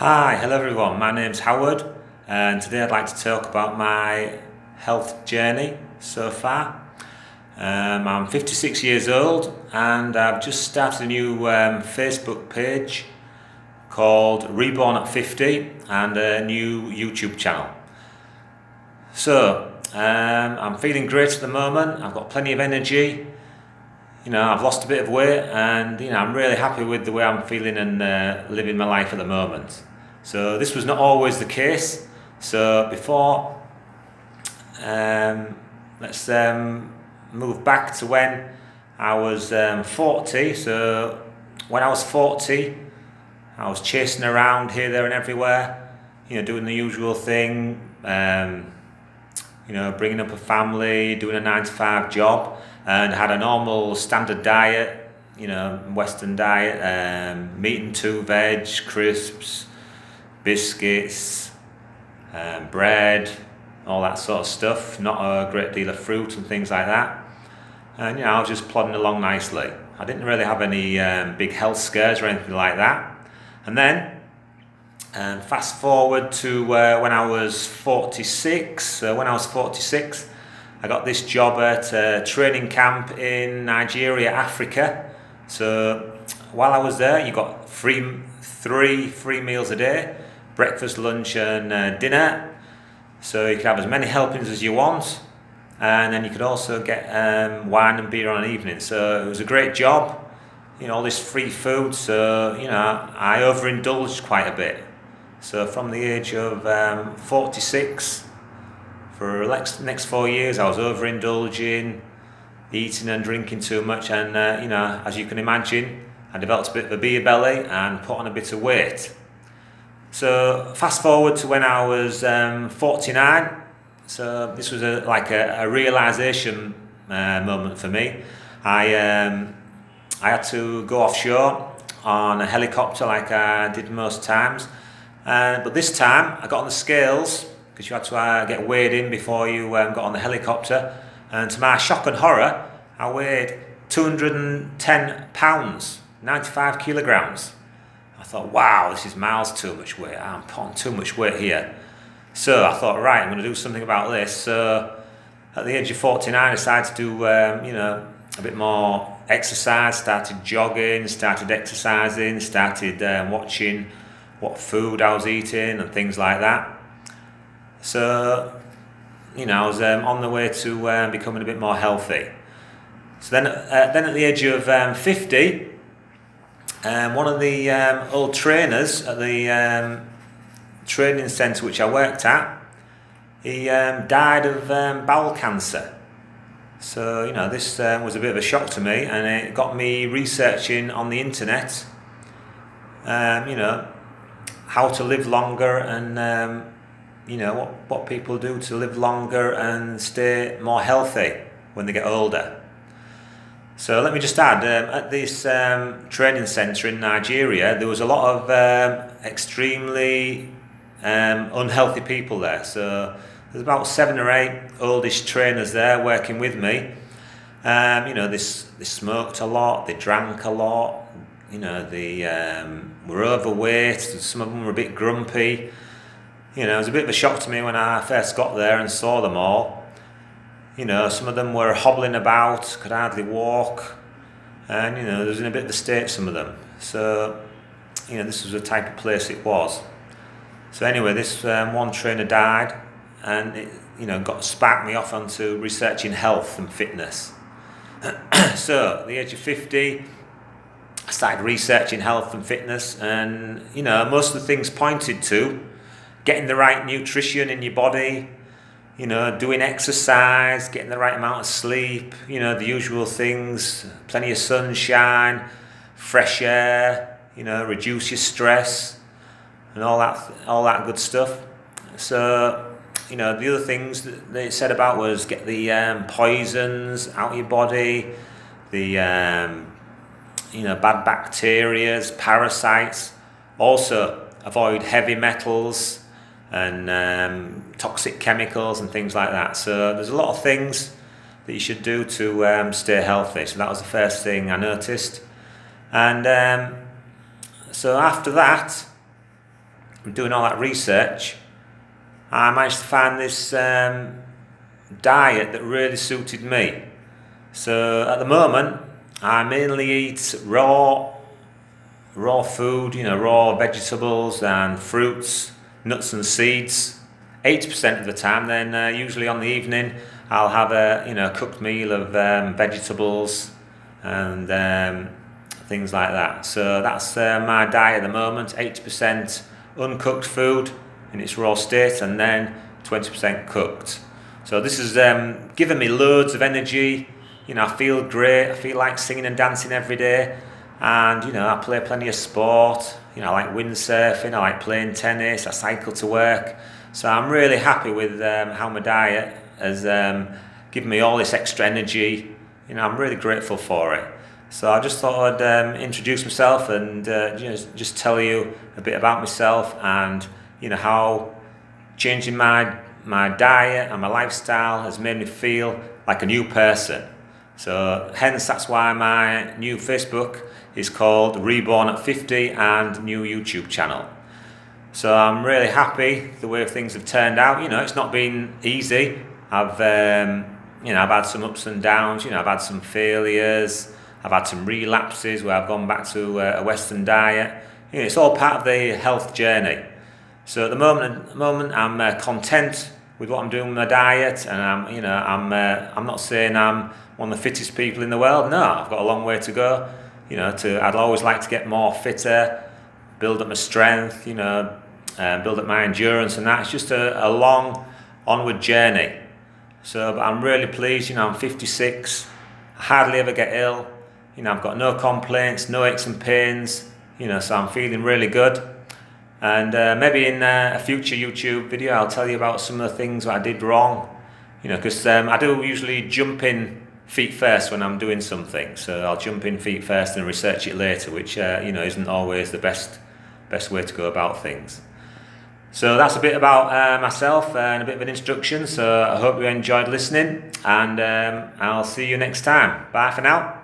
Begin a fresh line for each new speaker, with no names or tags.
Hi, hello everyone. My name's Howard, and today I'd like to talk about my health journey so far. I'm 56 years old, and I've just started a new Facebook page called Reborn at 50 and a new YouTube channel. I'm feeling great at the moment. I've got plenty of energy. I've lost a bit of weight, and I'm really happy with the way I'm feeling and living my life at the moment. So this was not always the case. So before, let's move back to when I was 40. So when I was 40, I was chasing around here, there, and everywhere. Doing the usual thing. Bringing up a family, doing a 9-to-5 job, and had a normal standard diet, Western diet, meat and 2 veg, crisps, biscuits, bread, all that sort of stuff, not a great deal of fruit and things like that. And I was just plodding along nicely. I didn't really have any big health scares or anything like that. And then fast forward to when I was 46. So when I was 46, I got this job at a training camp in Nigeria, Africa. So while I was there, you got three free meals a day, breakfast, lunch and dinner. So you could have as many helpings as you want, and then you could also get wine and beer on an evening. So it was a great job, all this free food. So I overindulged quite a bit. So from the age of 46, for the next 4 years, I was overindulging, eating and drinking too much, and as you can imagine, I developed a bit of a beer belly and put on a bit of weight. So fast forward to when I was 49. So this was a realization moment for me. I had to go offshore on a helicopter like I did most times. But this time I got on the scales, because you had to get weighed in before you got on the helicopter, and to my shock and horror, I weighed 210 pounds, 95 kilograms. I thought, wow, this is miles too much weight. I'm putting too much weight here. So I thought, right, I'm going to do something about this. So at the age of 49, I decided to do a bit more exercise, started jogging, started exercising, started watching what food I was eating and things like that. So, I was on the way to becoming a bit more healthy. So then at the age of 50, one of the old trainers at the training centre which I worked at, he died of bowel cancer. So, this was a bit of a shock to me, and it got me researching on the internet, how to live longer and what people do to live longer and stay more healthy when they get older. So let me just add, at this training centre in Nigeria, there was a lot of extremely unhealthy people there. So there's about 7 or 8 oldish trainers there working with me. They smoked a lot, they drank a lot, they were overweight, some of them were a bit grumpy. It was a bit of a shock to me when I first got there and saw them all. Some of them were hobbling about, could hardly walk, and they was in a bit of a state, some of them. So this was the type of place it was. So anyway, this one trainer died, and it sparked me off onto researching health and fitness. So at the age of 50, I started researching health and fitness, and most of the things pointed to getting the right nutrition in your body, doing exercise, getting the right amount of sleep, the usual things, plenty of sunshine, fresh air, reduce your stress, and all that good stuff. So, the other things that they said about was get the poisons out of your body, the bad bacteria, parasites. Also, avoid heavy metals and toxic chemicals and things like that. So there's a lot of things that you should do to stay healthy. So that was the first thing I noticed. And so after that, doing all that research, I managed to find this diet that really suited me. So at the moment, I mainly eat raw food, raw vegetables and fruits, nuts and seeds. 80% of the time. Then usually on the evening, I'll have a cooked meal of vegetables and things like that. So that's my diet at the moment. 80% uncooked food in its raw state, and then 20% cooked. So this has given me loads of energy. I feel great. I feel like singing and dancing every day. And I play plenty of sport. I like windsurfing, I like playing tennis, I cycle to work. So I'm really happy with how my diet has given me all this extra energy. I'm really grateful for it. So I just thought I'd introduce myself and just tell you a bit about myself and how changing my diet and my lifestyle has made me feel like a new person. So hence that's why my new Facebook is called Reborn at 50 and new YouTube channel. So I'm really happy the way things have turned out. It's not been easy. I've had some ups and downs. I've had some failures. I've had some relapses where I've gone back to a Western diet. It's all part of the health journey. So at the moment I'm content with what I'm doing with my diet, and I'm not saying I'm one of the fittest people in the world. No, I've got a long way to go. I'd always like to get more fitter, build up my strength, build up my endurance, and that's just a long onward journey. So but I'm really pleased. I'm 56. I hardly ever get ill. I've got no complaints, no aches and pains. So I'm feeling really good. And maybe in a future YouTube video, I'll tell you about some of the things that I did wrong. Because I do usually jump in feet first when I'm doing something. So I'll jump in feet first and research it later, which isn't always the best way to go about things. So that's a bit about myself and a bit of an introduction. So I hope you enjoyed listening, and I'll see you next time. Bye for now.